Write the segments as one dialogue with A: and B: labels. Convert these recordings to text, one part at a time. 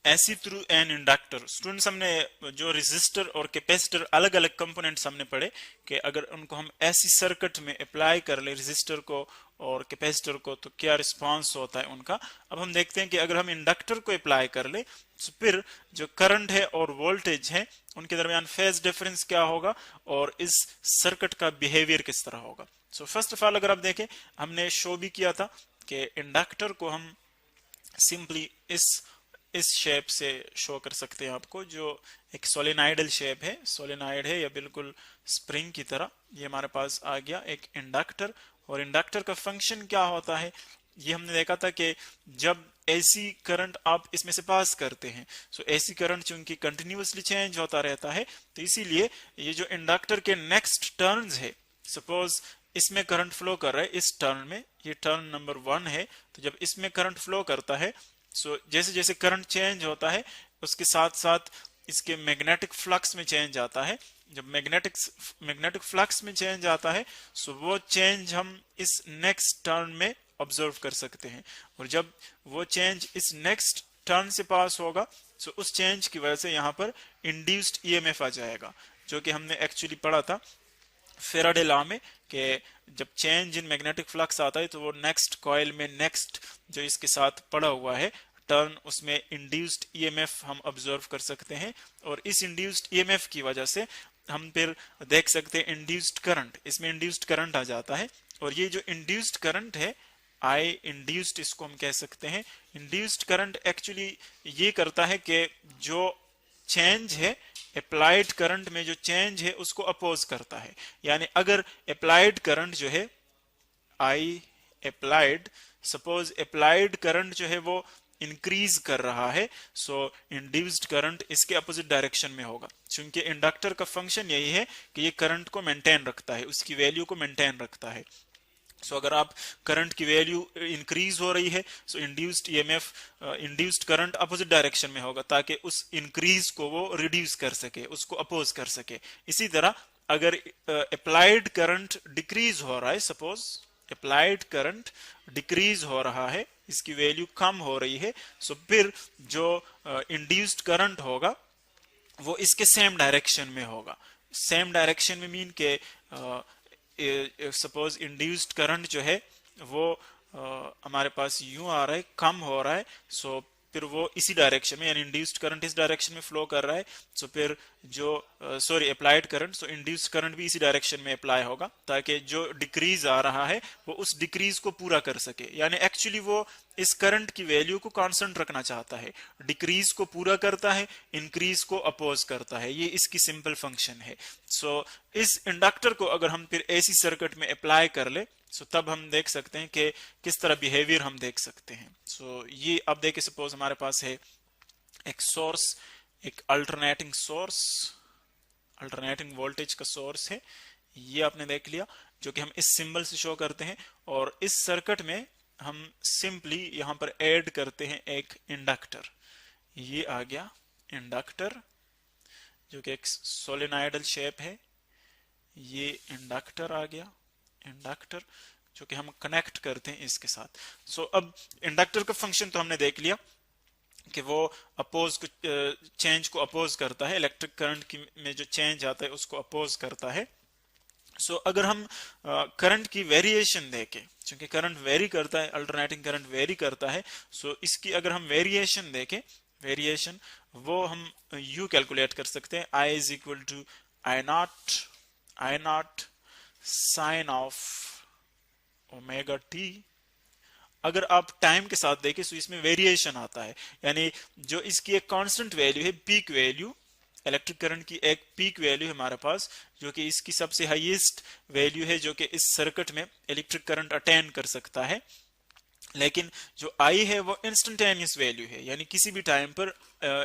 A: ऐसी through an inductor. Students हमने जो रेजिस्टर और कैपेसिटर अलग अलग कंपोनेंट्स हमने पढ़े कि अगर उनको हम ऐसी सर्किट में अप्लाई कर ले रेजिस्टर को और कैपेसिटर को तो क्या रिस्पांस होता है उनका। अब हम देखते हैं कि अगर हम इंडक्टर को अप्लाई कर ले तो फिर जो करंट है और वोल्टेज है उनके दरमियान फेज डिफरेंस क्या होगा और इस सर्किट का बिहेवियर किस तरह होगा। सो फर्स्ट ऑफ ऑल अगर आप देखें हमने शो भी किया था कि इंडक्टर को हम सिंपली इस शेप से शो कर सकते हैं आपको, जो एक सोलेनाइडल शेप है, सोलेनाइड है या बिल्कुल स्प्रिंग की तरह। ये हमारे पास आ गया एक इंडक्टर। और इंडक्टर का फंक्शन क्या होता है ये हमने देखा था कि जब एसी करंट आप इसमें से पास करते हैं, सो एसी करंट चूंकि कंटिन्यूअसली चेंज होता रहता है तो इसीलिए ये जो इंडक्टर के नेक्स्ट टर्न्स है, सपोज इसमें करंट फ्लो कर रहा है इस टर्न में, ये टर्न नंबर 1 है, तो जब इसमें करंट फ्लो करता है सो जैसे जैसे करंट चेंज होता है उसके साथ साथ इसके मैग्नेटिक फ्लक्स में चेंज आता है। जब मैग्नेटिक फ्लक्स में चेंज आता है सो वो चेंज हम इस नेक्स्ट टर्न में ऑब्जर्व कर सकते हैं। और जब वो चेंज इस नेक्स्ट टर्न से पास होगा सो उस चेंज की वजह से यहाँ पर इंड्यूस्ड ईएमएफ आ जाएगा, जो कि हमने एक्चुअली पढ़ा था फेराडे लॉ में कि जब चेंज इन मैग्नेटिक फ्लक्स आता है तो वो नेक्स्ट कॉइल में नेक्स्ट जो इसके साथ पड़ा हुआ है टर्न उसमें इंड्यूस्ड ईएमएफ हम ऑब्जर्व कर सकते हैं। और इस इंड्यूस्ड ईएमएफ की वजह से हम फिर देख सकते हैं इंड्यूस्ड करंट, इसमें इंड्यूस्ड करंट आ जाता है। और ये जो इंड्यूस्ड करंट है आई इंड्यूस्ड इसको हम कह सकते हैं। इंड्यूस्ड करंट एक्चुअली ये करता है कि जो चेंज है अप्लाइड करंट में जो चेंज है उसको अपोज करता है। यानी अगर अप्लाइड करंट जो है I applied, suppose applied current जो है वो इंक्रीज कर रहा है सो इंड्यूस्ड करंट इसके अपोजिट डायरेक्शन में होगा, क्योंकि इंडक्टर का फंक्शन यही है कि ये करंट को मेंटेन रखता है, उसकी वैल्यू को मेंटेन रखता है। सो अगर आप करंट की वैल्यू इंक्रीज हो रही है so induced EMF induced current opposite direction में होगा ताकि उस इंक्रीज को वो रिड्यूस कर सके, उसको अपोज कर सके। इसी तरह अगर अप्लाइड करंट डिक्रीज हो रहा है, सपोज अप्लाइड करंट डिक्रीज हो रहा है, इसकी वैल्यू कम हो रही है, सो फिर जो इंड्यूस्ड करंट होगा वो इसके सेम डायरेक्शन में होगा। सेम डायरेक्शन में मीन के सपोज इंड्यूस्ड करंट जो है वो हमारे पास यूं आ रहा है, कम हो रहा है, सो फिर वो इसी डायरेक्शन में यानी इंड्यूस्ड करंट इस डायरेक्शन में फ्लो कर रहा है, सो फिर जो applied current, so induced current भी इसी डायरेक्शन में अप्लाई होगा ताकि जो डिक्रीज आ रहा है वो उस डिक्रीज को पूरा कर सके। यानी एक्चुअली वो इस करंट की वैल्यू को कांस्टेंट रखना चाहता है, डिक्रीज को पूरा करता है, इंक्रीज को अपोज करता है, ये इसकी सिंपल फंक्शन है। सो इस इंडक्टर को अगर हम फिर एसी सर्किट में अप्लाई कर ले सो तब हम देख सकते हैं कि किस तरह बिहेवियर हम देख सकते हैं। सो ये अब देखिए सपोज हमारे पास है एक सोर्स, एक अल्टरनेटिंग सोर्स, अल्टरनेटिंग वोल्टेज का सोर्स है, ये आपने देख लिया जो कि हम इस सिंबल से शो करते हैं। और इस सर्किट में हम सिंपली यहां पर ऐड करते हैं एक इंडक्टर, ये आ गया इंडक्टर जो कि एक सोलेनाइडल शेप है, ये इंडक्टर आ गया, इंडक्टर जो कि हम कनेक्ट करते हैं इसके साथ। सो अब इंडक्टर का फंक्शन तो हमने देख लिया कि वो अपोज को चेंज को अपोज करता है, इलेक्ट्रिक करंट की में जो चेंज आता है उसको अपोज करता है। सो अगर हम करंट की वेरिएशन देखें, क्योंकि करंट वेरी करता है, अल्टरनेटिंग करंट वेरी करता है, सो इसकी अगर हम वेरिएशन देखें, वेरिएशन वो हम यू कैलकुलेट कर सकते हैं, I is equal to I not sine of omega t. अगर आप टाइम के साथ देखें तो इसमें वेरिएशन आता है, यानी जो इसकी एक कांस्टेंट वैल्यू है, पीक वैल्यू, इलेक्ट्रिक करंट की एक पीक वैल्यू है हमारे पास जो कि इसकी सबसे हाईएस्ट वैल्यू है जो कि इस सर्किट में इलेक्ट्रिक करंट अटेन कर सकता है। लेकिन जो आई है वो इंस्टेंटेनियस वैल्यू है, यानी किसी भी टाइम पर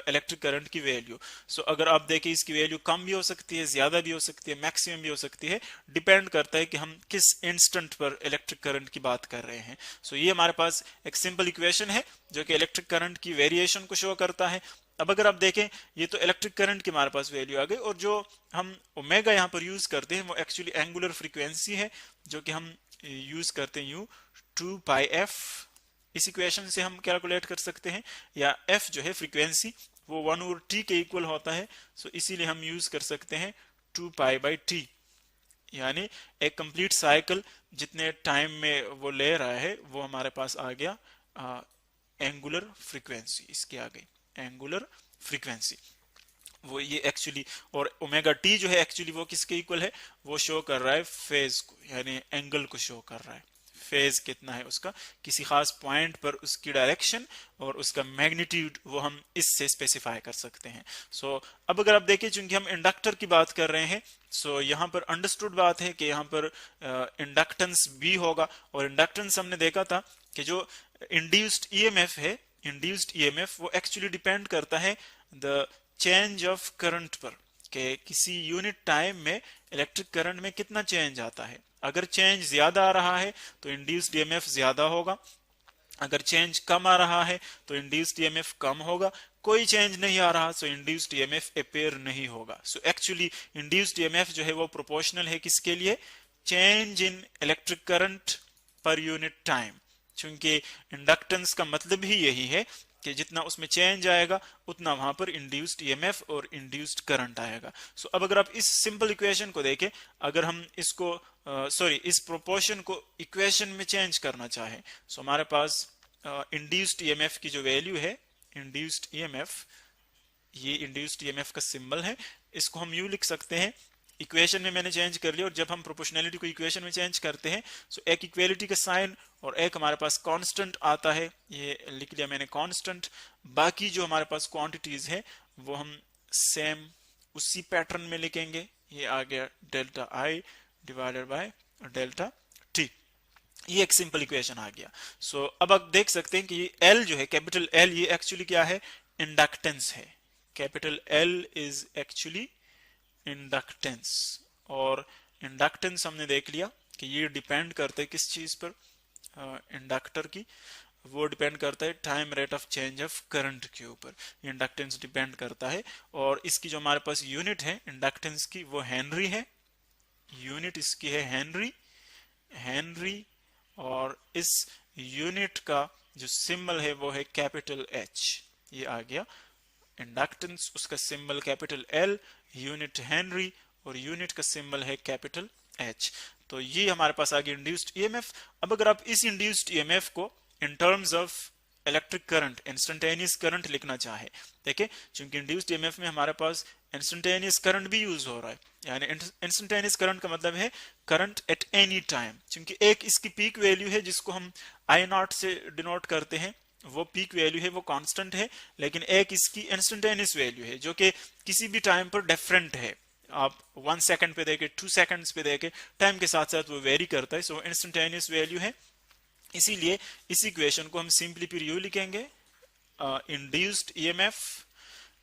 A: इलेक्ट्रिक करंट की वैल्यू। सो अगर आप देखें इसकी वैल्यू कम भी हो सकती है, ज्यादा भी हो सकती है, मैक्सिमम भी हो सकती है, डिपेंड करता है कि हम किस इंस्टेंट पर इलेक्ट्रिक करंट की बात कर रहे हैं। सो ये हमारे पास एक सिंपल इक्वेशन है जो कि इलेक्ट्रिक करंट की वेरिएशन को शो करता है। अब अगर आप देखें ये तो इलेक्ट्रिक करंट की हमारे पास वैल्यू आ गई, और जो हम ओमेगा यहाँ पर यूज करते हैं वो एक्चुअली एंगुलर फ्रीक्वेंसी है जो कि हम यूज करते हैं यू 2 पाई एफ इस इक्वेशन से हम कैलकुलेट कर सकते हैं, या f जो है फ्रीक्वेंसी वो 1/t के इक्वल होता है, सो इसीलिए हम यूज कर सकते हैं 2π/t, यानी एक कंप्लीट साइकिल जितने टाइम में वो ले रहा है वो हमारे पास आ गया एंगुलर फ्रीक्वेंसी, इसके आ गई एंगुलर फ्रीक्वेंसी वो ये एक्चुअली। और ओमेगा टी जो है एक्चुअली वो किसके इक्वल है, वो शो कर रहा है फेज को, यानी एंगल को शो कर रहा है, फेज कितना है उसका किसी खास पॉइंट पर, उसकी डायरेक्शन और उसका मैग्नीट्यूड वो हम इससे स्पेसिफाई कर सकते हैं। सो अब अगर आप देखें, चूंकि हम इंडक्टर की बात कर रहे हैं, सो यहाँ पर अंडरस्टूड बात है कि यहाँ पर इंडक्टेंस भी होगा, और इंडक्टेंस हमने देखा था कि जो इंड्यूस्ड ईएमएफ है, इंड्यूस्ड ईएमएफ वो एक्चुअली डिपेंड करता है द चेंज ऑफ करंट पर, कि किसी यूनिट टाइम में इलेक्ट्रिक करंट में कितना चेंज आता है। अगर चेंज ज्यादा आ रहा है तो इंड्यूस्ड ईएमएफ ज्यादा होगा, अगर चेंज कम आ रहा है तो इंड्यूस्ड ईएमएफ कम होगा, कोई चेंज नहीं आ रहा तो इंड्यूस्ड ईएमएफ अपेयर नहीं होगा। सो एक्चुअली इंड्यूस्ड ईएमएफ जो है वो प्रोपोर्शनल है किसके लिए, change in electric current per unit time, क्योंकि इंडक्टेंस का मतलब ही यही है कि जितना उसमें चेंज आएगा उतना वहां पर इंड्यूस्ड ईएमएफ और इंड्यूस्ड करंट आएगा। सो अब अगर आप इस सिंपल इक्वेशन को देखें, अगर हम इसको इस प्रोपोर्शन को इक्वेशन में चेंज करना चाहें, सो हमारे पास इंड्यूस्ड ईएमएफ की जो वैल्यू है, इंड्यूस्ड ईएमएफ, ये इंड्यूस्ड ईएमएफ का सिंबल है, इसको हम यूं लिख सकते हैं, इक्वेशन में मैंने चेंज कर लिया, और जब हम प्रोपोर्शनैलिटी को इक्वेशन में चेंज करते हैं सो एक इक्वेलिटी का साइन और एक हमारे पास कांस्टेंट आता है, ये लिख लिया मैंने कांस्टेंट। बाकी जो हमारे पास क्वांटिटीज है वो हम सेम उसी पैटर्न में लिखेंगे, ये आ गया delta I divided by delta T, ये एक सिंपल इक्वेशन आ गया। सो अब आप देख सकते हैं कि ये एल जो है, कैपिटल एल, ये एक्चुअली क्या है, इंडक्टेंस है। Capital L is actually inductance, और इंडक्टेंस हमने देख लिया कि ये डिपेंड करता है किस चीज पर, इंडक्टर की, वो डिपेंड करता है time rate of change of current के ऊपर, इंडक्टेंस डिपेंड करता है। और इसकी जो हमारे पास यूनिट है इंडक्टेंस की वो हेनरी है, यूनिट इसकी है हेनरी, हेनरी, और इस यूनिट का जो सिंबल है वो है कैपिटल एच, ये आ गया इंडक्टेंस, उसका symbol capital L, unit Henry, और यूनिट का सिंबल है कैपिटल एच। तो ये हमारे पास आ गया इंड्यूस्ड ईएमएफ। अब अगर आप इस इंड्यूस्ड ईएमएफ को in terms of electric current, instantaneous current लिखना चाहे, देखिए चूंकि इंड्यूस्ड ईएमएफ में हमारे पास इंस्टेंटेनियस करंट भी यूज हो रहा है, यानी इंस्टेंटेनियस करंट का मतलब है करंट एट एनी टाइम, क्योंकि एक इसकी पीक वैल्यू है जिसको हम आई नॉट से डिनोट करते हैं, वो पीक वैल्यू है, वो कांस्टेंट है, लेकिन एक इसकी इंस्टेंटेनियस वैल्यू है जो कि किसी भी टाइम पर डिफरेंट है। आप 1 सेकंड पे देखे, 2 सेकंड्स पे देखे, टाइम के साथ साथ वो वेरी करता है, सो इंस्टेंटेनियस वैल्यू है। इसीलिए इस इक्वेशन को हम सिंपली फिर यू लिखेंगे, induced EMF,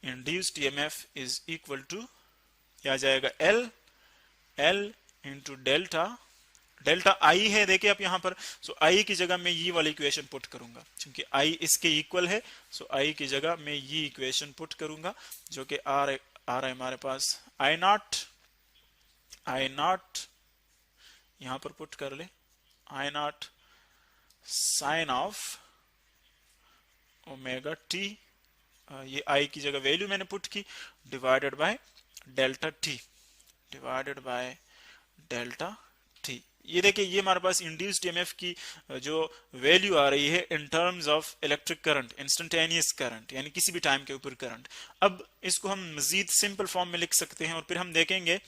A: induced EMF is equal to, आ जाएगा L, L into delta, delta I है देखिए आप यहाँ पर, सो आई की जगह मैं ये वाली इक्वेशन पुट करूंगा, क्योंकि आई इसके इक्वल है, सो आई की जगह मैं ये इक्वेशन पुट करूंगा, जो कि आ रहा है हमारे पास आई नॉट, आई नॉट यहां पर पुट कर ले, I not sine of omega T, ये आई की जगह वैल्यू मैंने पुट की, divided by delta T, divided by delta T. ये देखिए ये हमारे पास इंड्यूस्ड ईएमएफ की जो वैल्यू आ रही है in terms of electric current, instantaneous current, यानी किसी भी टाइम के ऊपर करंट। अब इसको हम मजीद सिंपल फॉर्म में लिख सकते हैं, और फिर हम देखेंगे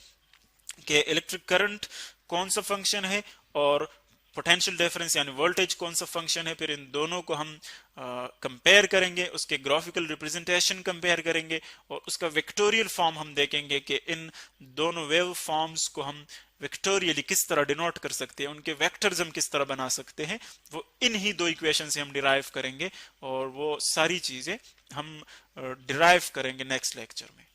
A: कि इलेक्ट्रिक करंट कौन सा फंक्शन है और पोटेंशियल डिफरेंस यानी वोल्टेज कौन सा फंक्शन है, फिर इन दोनों को हम कंपेयर करेंगे, उसके ग्राफिकल रिप्रेजेंटेशन कंपेयर करेंगे, और उसका वेक्टोरियल फॉर्म हम देखेंगे कि इन दोनों वेव फॉर्म्स को हम वेक्टोरियली किस तरह डिनोट कर सकते हैं, उनके वेक्टर्स हम किस तरह बना सकते हैं, वो इन ही दो इक्वेशन से हम डिराइव करेंगे, और वो सारी चीजें हम डिराइव करेंगे नेक्स्ट लेक्चर में।